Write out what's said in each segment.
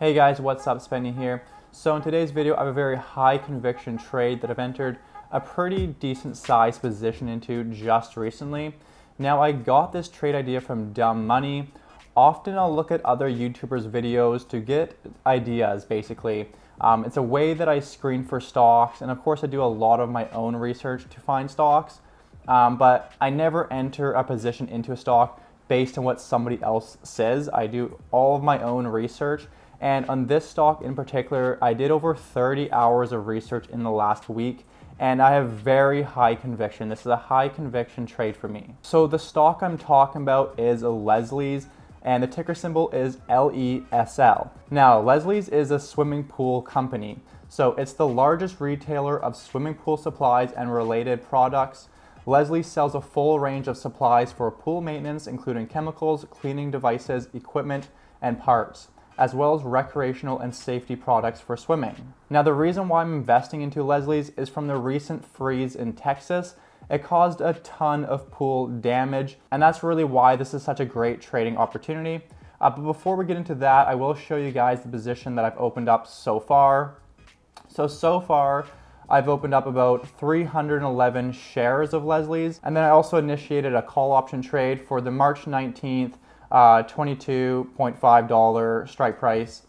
Hey guys, what's up? Spenny here. So in today's video, I have a very high conviction trade that I've entered a pretty decent sized position into just recently. Now I got this trade idea from Dumb Money. Often I'll look at other YouTubers' videos to get ideas basically. It's a way that I screen for stocks, and of course I do a lot of my own research to find stocks, but I never enter a position into a stock based on what somebody else says. I do all of my own research. And on this stock in particular, I did over 30 hours of research in the last week, and I have very high conviction. This is a high conviction trade for me. So the stock I'm talking about is Leslie's, and the ticker symbol is LESL. Now, Leslie's is a swimming pool company. So it's the largest retailer of swimming pool supplies and related products. Leslie's sells a full range of supplies for pool maintenance, including chemicals, cleaning devices, equipment, and parts, as well as recreational and safety products for swimming. Now, the reason why I'm investing into Leslie's is from the recent freeze in Texas. It caused a ton of pool damage, and that's really why this is such a great trading opportunity. But before we get into that, I will show you guys the position that I've opened up so far. So far, I've opened up about 311 shares of Leslie's, and then I also initiated a call option trade for the March 19th $22.5 strike price.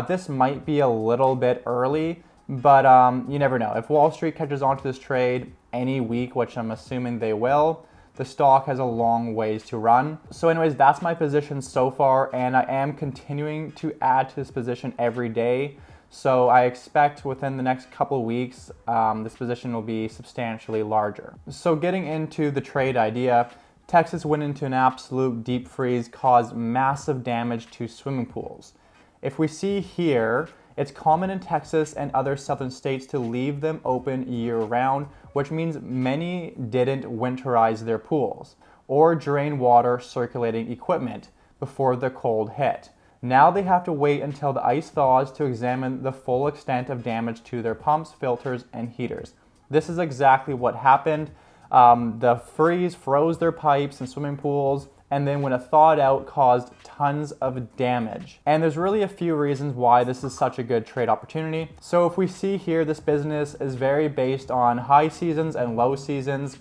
This might be a little bit early, but you never know. If Wall Street catches on to this trade any week, which I'm assuming they will, the stock has a long ways to run. So anyways, that's my position so far, and I am continuing to add to this position every day. So I expect within the next couple of weeks, this position will be substantially larger. So getting into the trade idea, Texas went into an absolute deep freeze, caused massive damage to swimming pools. If we see here, it's common in Texas and other southern states to leave them open year-round, which means many didn't winterize their pools or drain water circulating equipment before the cold hit. Now they have to wait until the ice thaws to examine the full extent of damage to their pumps, filters, and heaters. This is exactly what happened. The freeze froze their pipes and swimming pools, and then when it thawed out, caused tons of damage. And there's really a few reasons why this is such a good trade opportunity. So if we see here, this business is very based on high seasons and low seasons.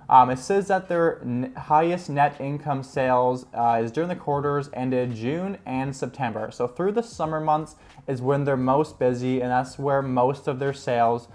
It says that their highest net income sales is during the quarters ended June and September. So through the summer months is when they're most busy, and that's where most of their sales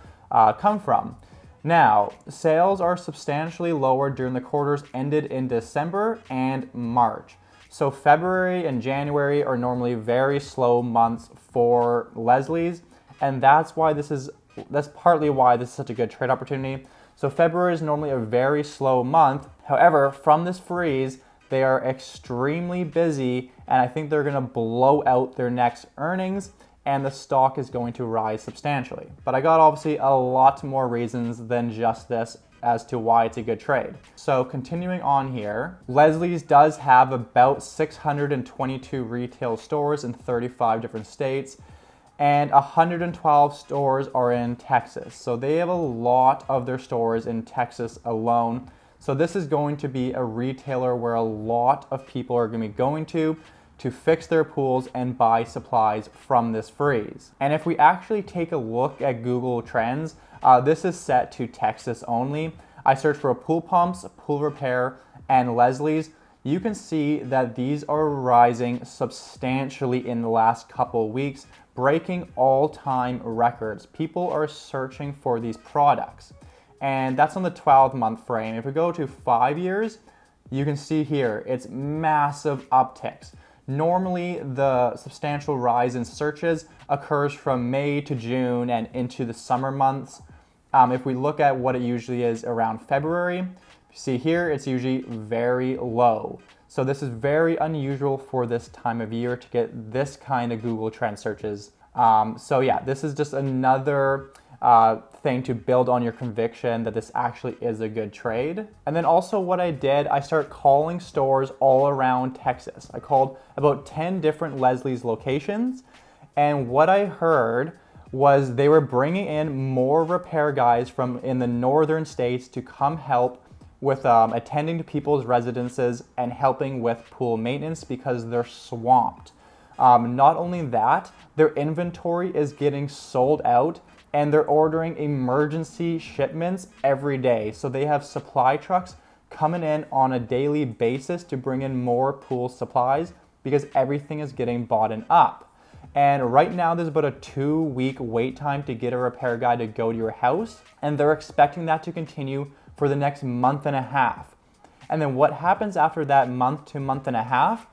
come from. Now, sales are substantially lower during the quarters ended in December and March. So February and January are normally very slow months for Leslie's, and that's partly why this is such a good trade opportunity. So February is normally a very slow month. However, from this freeze, they are extremely busy, and I think they're gonna blow out their next earnings, and the stock is going to rise substantially. But I got obviously a lot more reasons than just this as to why it's a good trade. So continuing on here, Leslie's does have about 622 retail stores in 35 different states, and 112 stores are in Texas. So they have a lot of their stores in Texas alone. So this is going to be a retailer where a lot of people are going to be going to fix their pools and buy supplies from this freeze. And if we actually take a look at Google Trends, this is set to Texas only. I searched for pool pumps, pool repair, and Leslie's. You can see that these are rising substantially in the last couple of weeks, breaking all-time records. People are searching for these products, and that's on the 12-month frame. If we go to 5 years, you can see here, it's massive upticks. Normally, the substantial rise in searches occurs from May to June and into the summer months. If we look at what it usually is around February, you see here, it's usually very low. So this is very unusual for this time of year to get this kind of Google Trend searches. So yeah, this is just another thing to build on your conviction that this actually is a good trade. And then also what I did, I started calling stores all around Texas. I called about 10 different Leslie's locations, and what I heard was they were bringing in more repair guys from in the northern states to come help with attending to people's residences and helping with pool maintenance because they're swamped. Not only that, their inventory is getting sold out and they're ordering emergency shipments every day. So they have supply trucks coming in on a daily basis to bring in more pool supplies because everything is getting bought up. And right now there's about a 2-week wait time to get a repair guy to go to your house. And they're expecting that to continue for the next month and a half. And then what happens after that month to month and a half?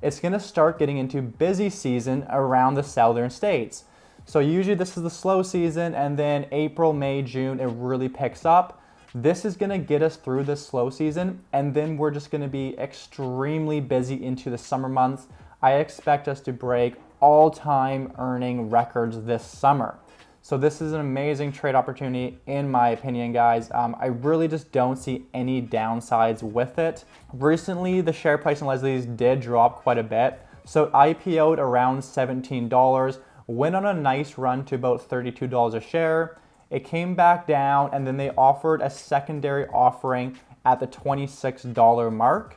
It's gonna start getting into busy season around the southern states. So usually this is the slow season, and then April, May, June, it really picks up. This is gonna get us through this slow season, and then we're just gonna be extremely busy into the summer months. I expect us to break all-time earning records this summer. So this is an amazing trade opportunity in my opinion, guys. I really just don't see any downsides with it. Recently, the share price in Leslie's did drop quite a bit. So it IPO'd around $17, went on a nice run to about $32 a share. It came back down, and then they offered a secondary offering at the $26 mark.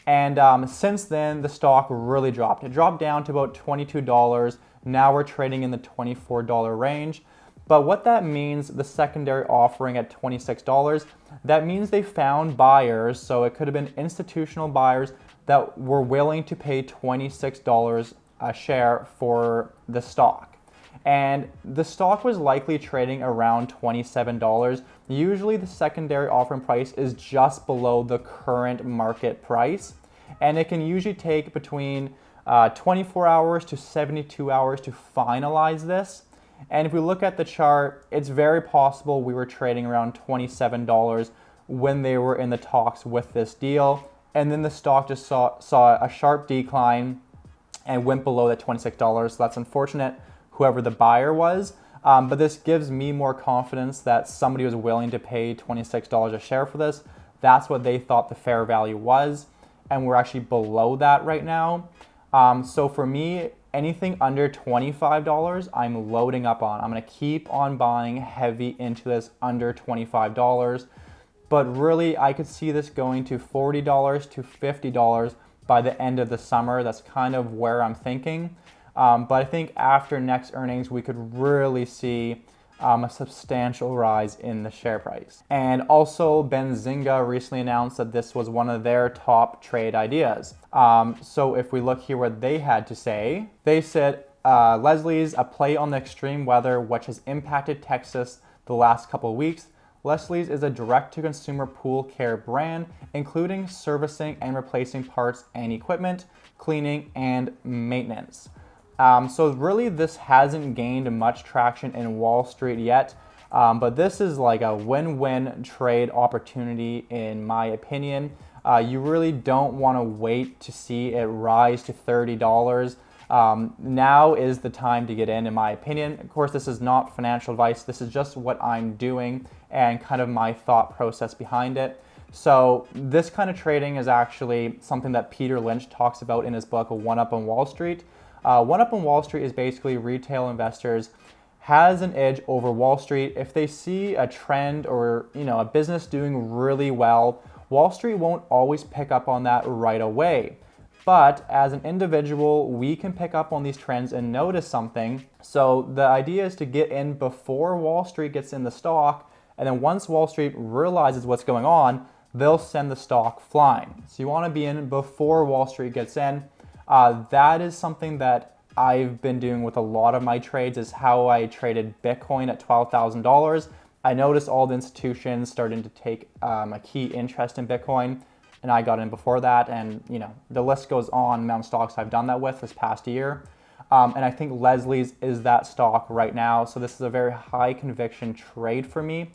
And since then, the stock really dropped. It dropped down to about $22. Now we're trading in the $24 range. But what that means, the secondary offering at $26, that means they found buyers. So it could have been institutional buyers that were willing to pay $26 a share for the stock. And the stock was likely trading around $27. Usually the secondary offering price is just below the current market price. And it can usually take between 24 hours to 72 hours to finalize this. And if we look at the chart, it's very possible we were trading around $27 when they were in the talks with this deal. And then the stock just saw a sharp decline and went below that $26. So that's unfortunate, whoever the buyer was. But this gives me more confidence that somebody was willing to pay $26 a share for this. That's what they thought the fair value was. And we're actually below that right now. So for me, anything under $25, I'm loading up on. I'm gonna keep on buying heavy into this under $25. But really, I could see this going to $40 to $50 by the end of the summer. That's kind of where I'm thinking. But I think after next earnings, we could really see a substantial rise in the share price. And also, Benzinga recently announced that this was one of their top trade ideas. So if we look here what they had to say, they said, Leslie's, a play on the extreme weather which has impacted Texas the last couple of weeks. Leslie's is a direct-to-consumer pool care brand, including servicing and replacing parts and equipment, cleaning, and maintenance. So really this hasn't gained much traction in Wall Street yet, but this is like a win-win trade opportunity in my opinion. You really don't want to wait to see it rise to $30. Now is the time to get in my opinion. Of course, this is not financial advice. This is just what I'm doing and kind of my thought process behind it. So this kind of trading is actually something that Peter Lynch talks about in his book, One Up on Wall Street. One Up on Wall Street is basically retail investors has an edge over Wall Street. If they see a trend or a business doing really well, Wall Street won't always pick up on that right away. But as an individual, we can pick up on these trends and notice something. So the idea is to get in before Wall Street gets in the stock, and then once Wall Street realizes what's going on, they'll send the stock flying. So you want to be in before Wall Street gets in. That is something that I've been doing with a lot of my trades, is how I traded Bitcoin at $12,000. I noticed all the institutions starting to take a key interest in Bitcoin, and I got in before that, and the list goes on, the amount of stocks I've done that with this past year. And I think Leslie's is that stock right now, so this is a very high conviction trade for me.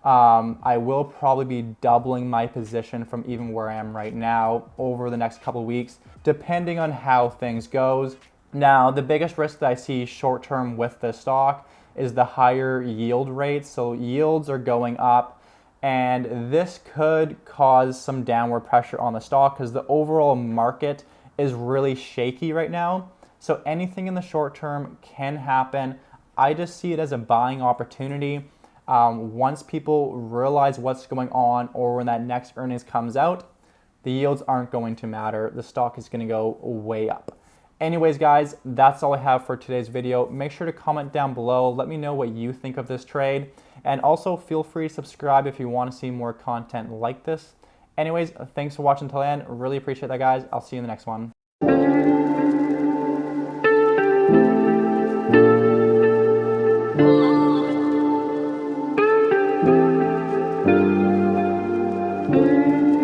I will probably be doubling my position from even where I am right now over the next couple of weeks, depending on how things goes. Now, the biggest risk that I see short term with this stock is the higher yield rates. So yields are going up, and this could cause some downward pressure on the stock because the overall market is really shaky right now. So anything in the short term can happen. I just see it as a buying opportunity. Once people realize what's going on, or when that next earnings comes out, the yields aren't going to matter. The stock is going to go way up. Anyways, guys, that's all I have for today's video. Make sure to comment down below. Let me know what you think of this trade. And also feel free to subscribe if you want to see more content like this. Anyways, thanks for watching till the end. Really appreciate that, guys. I'll see you in the next one. Oh.